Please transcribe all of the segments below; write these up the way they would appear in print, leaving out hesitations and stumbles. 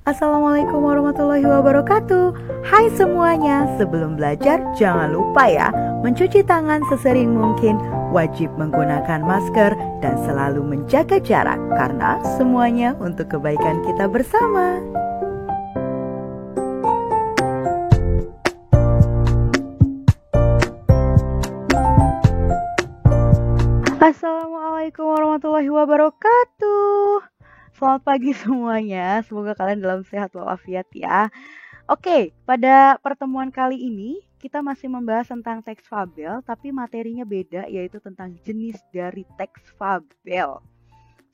Assalamualaikum warahmatullahi wabarakatuh. Hai semuanya, sebelum belajar jangan lupa ya mencuci tangan sesering mungkin, wajib menggunakan masker dan selalu menjaga jarak karena semuanya untuk kebaikan kita bersama. Assalamualaikum warahmatullahi wabarakatuh. Selamat pagi semuanya, semoga kalian dalam sehat walafiat ya. Oke, pada pertemuan kali ini kita masih membahas tentang teks fabel, tapi materinya beda, yaitu tentang jenis dari teks fabel.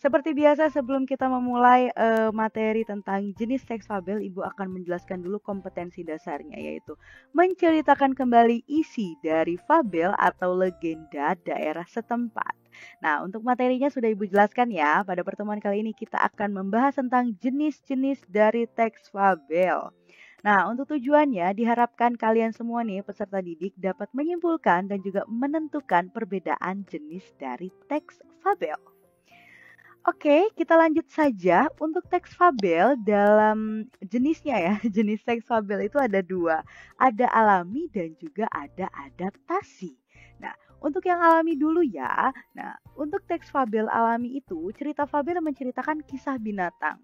Seperti biasa, sebelum kita memulai materi tentang jenis teks fabel, Ibu akan menjelaskan dulu kompetensi dasarnya, yaitu menceritakan kembali isi dari fabel atau legenda daerah setempat. Nah, untuk materinya sudah Ibu jelaskan ya. Pada pertemuan kali ini kita akan membahas tentang jenis-jenis dari teks fabel. Nah, untuk tujuannya diharapkan kalian semua nih peserta didik dapat menyimpulkan dan juga menentukan perbedaan jenis dari teks fabel. Oke, kita lanjut saja. Untuk teks fabel dalam jenisnya ya, jenis teks fabel itu ada dua. Ada alami dan juga ada adaptasi. Nah, untuk yang alami dulu ya. Nah, untuk teks fabel alami itu, cerita fabel menceritakan kisah binatang.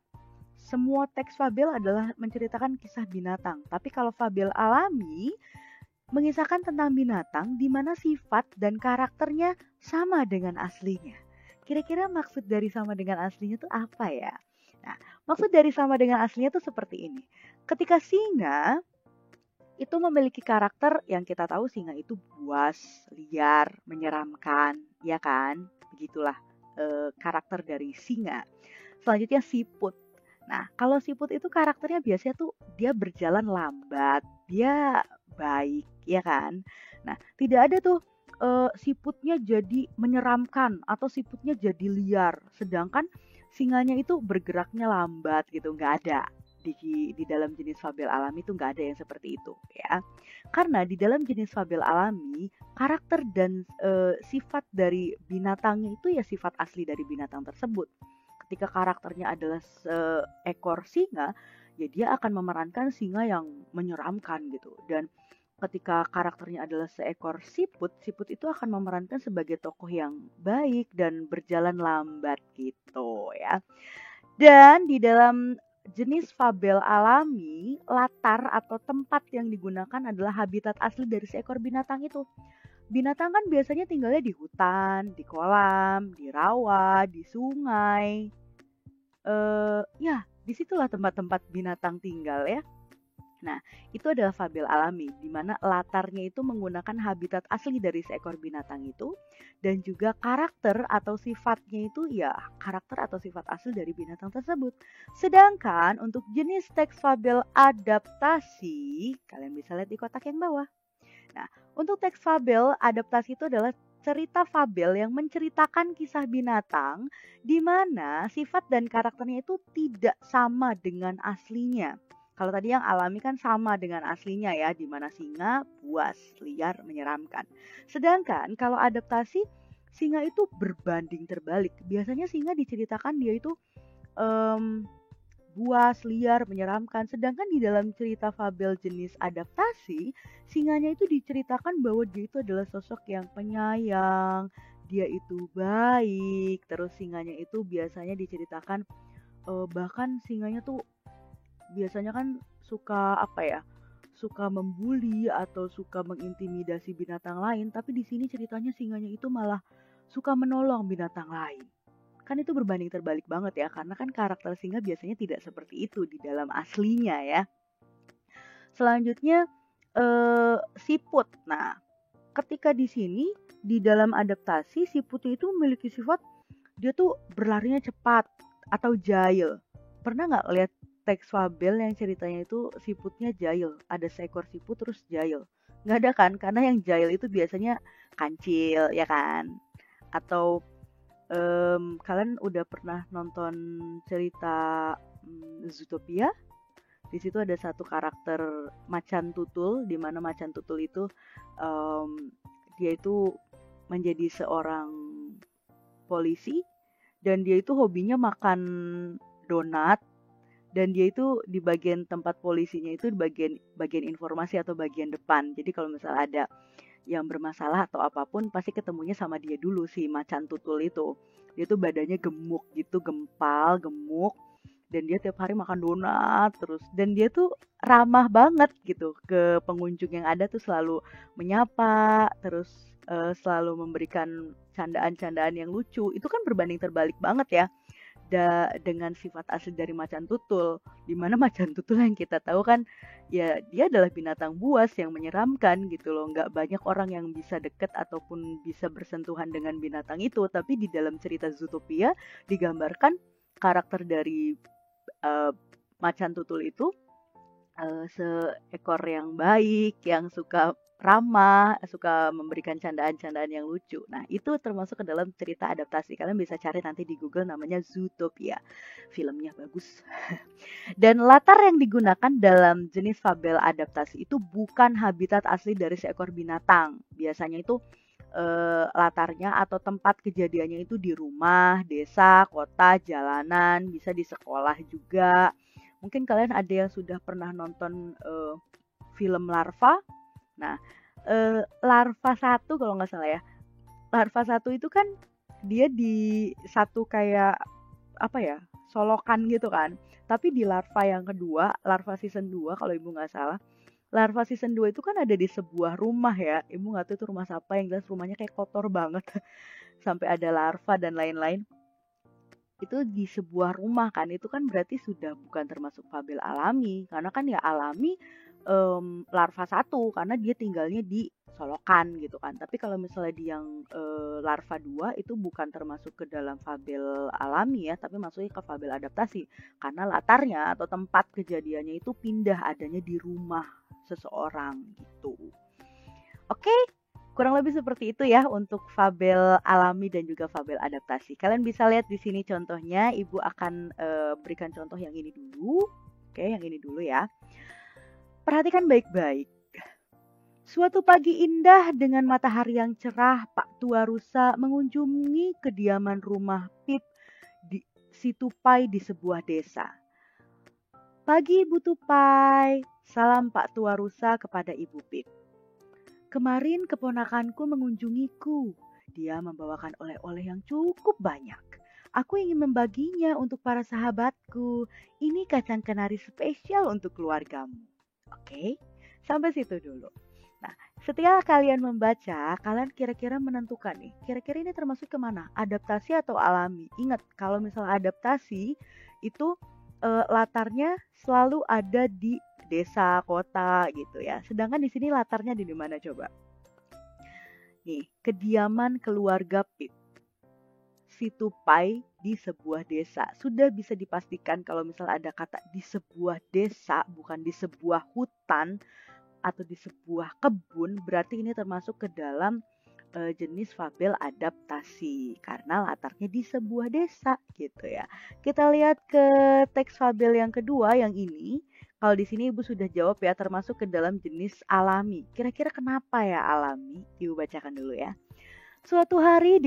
Semua teks fabel adalah menceritakan kisah binatang. Tapi kalau fabel alami, mengisahkan tentang binatang di mana sifat dan karakternya sama dengan aslinya. Kira-kira maksud dari sama dengan aslinya itu apa ya? Nah, maksud dari sama dengan aslinya itu seperti ini. Ketika singa itu memiliki karakter yang kita tahu singa itu buas, liar, menyeramkan, ya kan? Begitulah karakter dari singa. Selanjutnya siput. Nah, kalau siput itu karakternya biasanya tuh dia berjalan lambat, dia baik, ya kan? Nah, tidak ada tuh siputnya jadi menyeramkan atau siputnya jadi liar, sedangkan singanya itu bergeraknya lambat gitu, nggak ada di dalam jenis fabel alami itu nggak ada yang seperti itu ya. Karena di dalam jenis fabel alami karakter dan sifat dari binatangnya itu ya sifat asli dari binatang tersebut. Ketika karakternya adalah seekor singa, ya dia akan memerankan singa yang menyeramkan gitu. Dan ketika karakternya adalah seekor siput, siput itu akan memerankan sebagai tokoh yang baik dan berjalan lambat gitu ya. Dan di dalam jenis fabel alami, latar atau tempat yang digunakan adalah habitat asli dari seekor binatang itu. Binatang kan biasanya tinggalnya di hutan, di kolam, di rawa, di sungai. Ya, disitulah tempat-tempat binatang tinggal ya. Nah, itu adalah fabel alami, di mana latarnya itu menggunakan habitat asli dari seekor binatang itu, dan juga karakter atau sifatnya itu ya karakter atau sifat asli dari binatang tersebut. Sedangkan untuk jenis teks fabel adaptasi, kalian bisa lihat di kotak yang bawah. Nah, untuk teks fabel adaptasi itu adalah cerita fabel yang menceritakan kisah binatang di mana sifat dan karakternya itu tidak sama dengan aslinya. Kalau tadi yang alami kan sama dengan aslinya ya, di mana singa buas, liar, menyeramkan. Sedangkan kalau adaptasi, singa itu berbanding terbalik. Biasanya singa diceritakan dia itu buas, liar, menyeramkan. Sedangkan di dalam cerita fabel jenis adaptasi, singanya itu diceritakan bahwa dia itu adalah sosok yang penyayang, dia itu baik. Terus singanya itu biasanya diceritakan bahkan singanya tuh biasanya kan suka apa ya? Suka membuli atau suka mengintimidasi binatang lain, tapi di sini ceritanya singanya itu malah suka menolong binatang lain. Kan itu berbanding terbalik banget ya, karena kan karakter singa biasanya tidak seperti itu di dalam aslinya ya. Selanjutnya siput. Nah, ketika di sini di dalam adaptasi siput itu memiliki sifat dia tuh berlarinya cepat atau jahil. Pernah nggak lihat teks fabel yang ceritanya itu siputnya jahil, ada seekor siput terus jahil? Nggak ada kan, karena yang jahil itu biasanya kancil ya kan, atau kalian udah pernah nonton cerita Zootopia? Di situ ada satu karakter macan tutul, di mana macan tutul itu dia itu menjadi seorang polisi dan dia itu hobinya makan donat dan dia itu di bagian tempat polisinya itu di bagian informasi atau bagian depan. Jadi kalau misalnya ada yang bermasalah atau apapun pasti ketemunya sama dia dulu, si macan tutul itu. Dia tuh badannya gemuk gitu, gempal, gemuk, dan dia tiap hari makan donat terus, dan dia tuh ramah banget gitu ke pengunjung yang ada, tuh selalu menyapa terus, selalu memberikan candaan-candaan yang lucu. Itu kan berbanding terbalik banget ya dengan sifat asli dari macan tutul, dimana macan tutul yang kita tahu kan ya dia adalah binatang buas yang menyeramkan gitu loh. Nggak banyak orang yang bisa deket ataupun bisa bersentuhan dengan binatang itu, tapi di dalam cerita Zootopia digambarkan karakter dari macan tutul itu seekor yang baik, yang suka ramah, suka memberikan candaan-candaan yang lucu. Nah, itu termasuk ke dalam cerita adaptasi. Kalian bisa cari nanti di Google, namanya Zootopia. Filmnya bagus. Dan latar yang digunakan dalam jenis fabel adaptasi itu bukan habitat asli dari seekor binatang. Biasanya itu latarnya atau tempat kejadiannya itu di rumah, desa, kota, jalanan, bisa di sekolah juga. Mungkin kalian ada yang sudah pernah nonton film Larva. Nah, Larva 1 kalau nggak salah ya. Larva 1 itu kan dia di satu kayak apa ya, solokan gitu kan. Tapi di Larva yang kedua, Larva season 2 kalau ibu nggak salah, Larva season 2 itu kan ada di sebuah rumah ya. Ibu nggak tahu itu rumah siapa, yang jelas rumahnya kayak kotor banget. Sampai ada larva dan lain-lain. Itu di sebuah rumah kan, itu kan berarti sudah bukan termasuk fabel alami, karena kan ya alami larva 1 karena dia tinggalnya di solokan gitu kan. Tapi kalau misalnya di yang larva 2 itu bukan termasuk ke dalam fabel alami ya, tapi masuknya ke fabel adaptasi karena latarnya atau tempat kejadiannya itu pindah, adanya di rumah seseorang gitu. Oke, kurang lebih seperti itu ya untuk fabel alami dan juga fabel adaptasi. Kalian bisa lihat di sini contohnya. Ibu akan berikan contoh yang ini dulu. Oke, yang ini dulu ya. Perhatikan baik-baik. Suatu pagi indah dengan matahari yang cerah, Pak Tua Rusa mengunjungi kediaman rumah Pip di si Tupai di sebuah desa. Pagi Ibu Tupai, salam Pak Tua Rusa kepada Ibu Pip. Kemarin keponakanku mengunjungiku. Dia membawakan oleh-oleh yang cukup banyak. Aku ingin membaginya untuk para sahabatku. Ini kacang kenari spesial untuk keluargamu. Oke, sampai situ dulu. Nah, setelah kalian membaca, kalian kira-kira menentukan nih, kira-kira ini termasuk kemana? Adaptasi atau alami? Ingat, kalau misalnya adaptasi, itu latarnya selalu ada di desa, kota gitu ya. Sedangkan di sini latarnya di mana coba? Nih, kediaman keluarga Pip. Si Tupai di sebuah desa. Sudah bisa dipastikan kalau misalnya ada kata di sebuah desa, bukan di sebuah hutan atau di sebuah kebun, berarti ini termasuk ke dalam jenis fabel adaptasi karena latarnya di sebuah desa gitu ya. Kita lihat ke teks fabel yang kedua yang ini. Kalau di sini Ibu sudah jawab ya, termasuk ke dalam jenis alami. Kira-kira kenapa ya alami? Ibu bacakan dulu ya. Suatu hari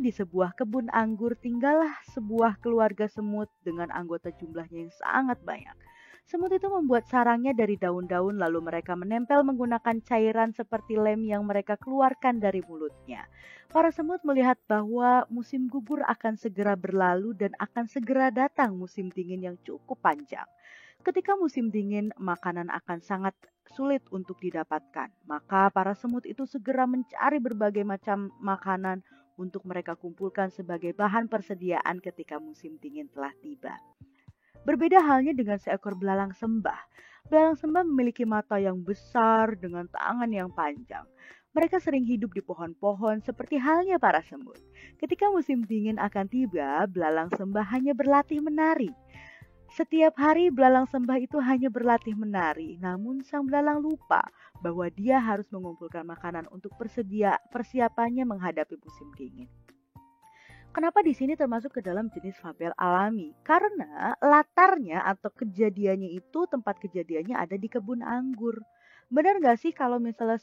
di sebuah kebun anggur tinggallah sebuah keluarga semut dengan anggota jumlahnya yang sangat banyak. Semut itu membuat sarangnya dari daun-daun, lalu mereka menempel menggunakan cairan seperti lem yang mereka keluarkan dari mulutnya. Para semut melihat bahwa musim gugur akan segera berlalu dan akan segera datang musim dingin yang cukup panjang. Ketika musim dingin, makanan akan sangat sulit untuk didapatkan. Maka para semut itu segera mencari berbagai macam makanan untuk mereka kumpulkan sebagai bahan persediaan ketika musim dingin telah tiba. Berbeda halnya dengan seekor belalang sembah. Belalang sembah memiliki mata yang besar dengan tangan yang panjang. Mereka sering hidup di pohon-pohon seperti halnya para semut. Ketika musim dingin akan tiba, belalang sembah hanya berlatih menari. Setiap hari belalang sembah itu hanya berlatih menari, namun sang belalang lupa bahwa dia harus mengumpulkan makanan untuk persiapannya menghadapi musim dingin. Kenapa di sini termasuk ke dalam jenis fabel alami? Karena latarnya atau kejadiannya itu, tempat kejadiannya ada di kebun anggur. Benar nggak sih kalau misalnya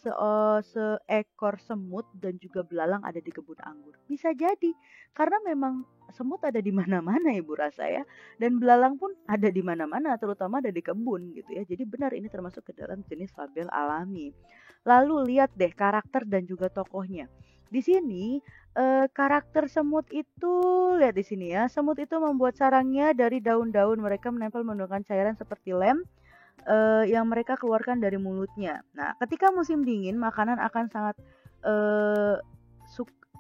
seekor semut dan juga belalang ada di kebun anggur? Bisa jadi, karena memang semut ada di mana-mana Ibu rasa ya, dan belalang pun ada di mana-mana, terutama ada di kebun gitu ya. Jadi benar ini termasuk ke dalam jenis fabel alami. Lalu lihat deh karakter dan juga tokohnya. Di sini karakter semut itu lihat di sini ya, semut itu membuat sarangnya dari daun-daun. Mereka menempel menggunakan cairan seperti lem yang mereka keluarkan dari mulutnya. Nah, ketika musim dingin, makanan akan sangat eee,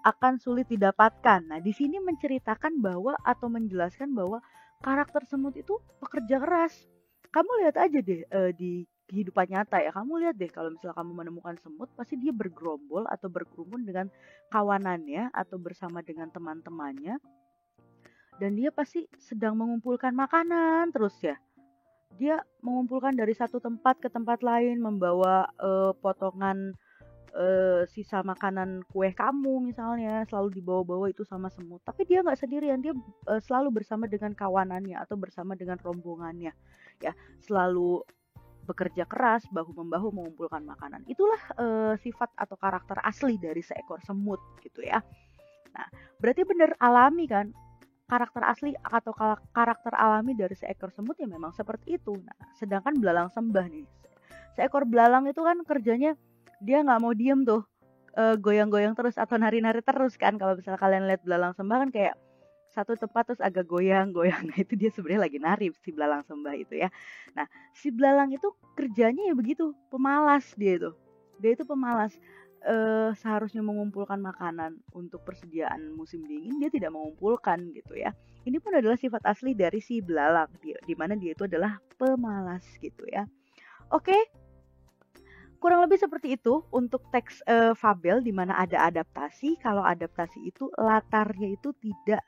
akan sulit didapatkan. Nah, di sini menceritakan bahwa atau menjelaskan bahwa karakter semut itu pekerja keras. Kamu lihat aja deh, di kehidupan nyata ya, kamu lihat deh kalau misalnya kamu menemukan semut, pasti dia bergerombol atau berkerumun dengan kawanannya atau bersama dengan teman-temannya, dan dia pasti sedang mengumpulkan makanan terus ya. Dia mengumpulkan dari satu tempat ke tempat lain, membawa potongan sisa makanan kue kamu misalnya, selalu dibawa-bawa itu sama semut. Tapi dia nggak sendirian, dia selalu bersama dengan kawanannya atau bersama dengan rombongannya, ya. Selalu bekerja keras, bahu-membahu mengumpulkan makanan. Itulah sifat atau karakter asli dari seekor semut gitu ya. Nah, berarti benar alami kan? Karakter asli atau karakter alami dari seekor semut ya memang seperti itu. Nah, sedangkan belalang sembah nih, seekor belalang itu kan kerjanya dia nggak mau diem tuh, goyang-goyang terus atau nari-nari terus kan. Kalau misalnya kalian lihat belalang sembah kan kayak satu tempat terus agak goyang-goyang. Nah, itu dia sebenarnya lagi nari si belalang sembah itu ya. Nah, si belalang itu kerjanya ya begitu, pemalas dia itu. Dia itu pemalas. Seharusnya mengumpulkan makanan untuk persediaan musim dingin, dia tidak mengumpulkan gitu ya. Ini pun adalah sifat asli dari si belalang, di mana dia itu adalah pemalas gitu ya. Oke, kurang lebih seperti itu untuk teks fabel di mana ada adaptasi. Kalau adaptasi itu latarnya itu tidak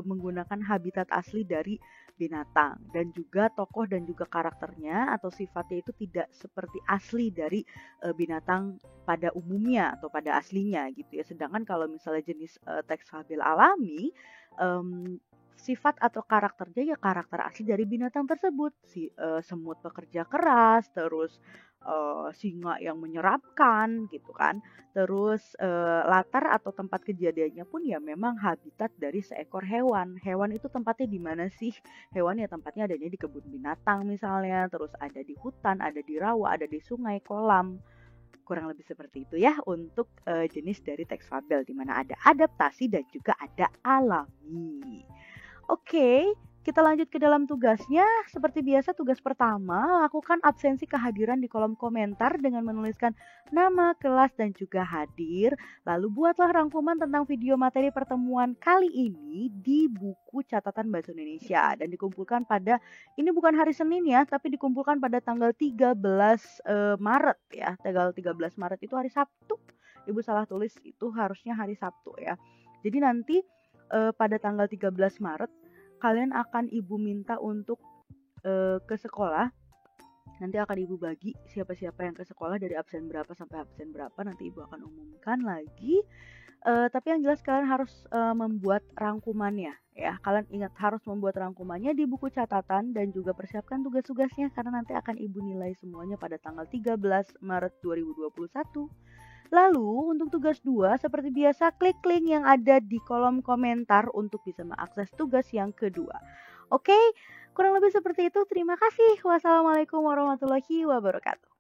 menggunakan habitat asli dari binatang, dan juga tokoh dan juga karakternya atau sifatnya itu tidak seperti asli dari binatang pada umumnya atau pada aslinya gitu ya. Sedangkan kalau misalnya jenis teks fabel alami, sifat atau karakternya ya karakter asli dari binatang tersebut. Semut pekerja keras, terus singa yang menyeramkan gitu kan. Terus latar atau tempat kejadiannya pun ya memang habitat dari seekor hewan. Hewan itu tempatnya di mana sih? Hewan ya tempatnya adanya di kebun binatang misalnya, terus ada di hutan, ada di rawa, ada di sungai, kolam. Kurang lebih seperti itu ya untuk jenis dari teks fabel di mana ada adaptasi dan juga ada alami. Oke, kita lanjut ke dalam tugasnya. Seperti biasa, tugas pertama, lakukan absensi kehadiran di kolom komentar dengan menuliskan nama, kelas, dan juga hadir. Lalu buatlah rangkuman tentang video materi pertemuan kali ini di buku catatan Bahasa Indonesia. Dan dikumpulkan pada, ini bukan hari Senin ya, tapi dikumpulkan pada tanggal 13 Maret ya. Tanggal 13 Maret itu hari Sabtu. Ibu salah tulis, itu harusnya hari Sabtu ya. Jadi nanti pada tanggal 13 Maret kalian akan Ibu minta untuk ke sekolah. Nanti akan Ibu bagi siapa-siapa yang ke sekolah dari absen berapa sampai absen berapa, nanti Ibu akan umumkan lagi. Tapi yang jelas kalian harus membuat rangkumannya ya. Kalian ingat harus membuat rangkumannya di buku catatan dan juga persiapkan tugas-tugasnya karena nanti akan Ibu nilai semuanya pada tanggal 13 Maret 2021. Lalu untuk tugas 2 seperti biasa klik link yang ada di kolom komentar untuk bisa mengakses tugas yang kedua. Oke, kurang lebih seperti itu. Terima kasih. Wassalamualaikum warahmatullahi wabarakatuh.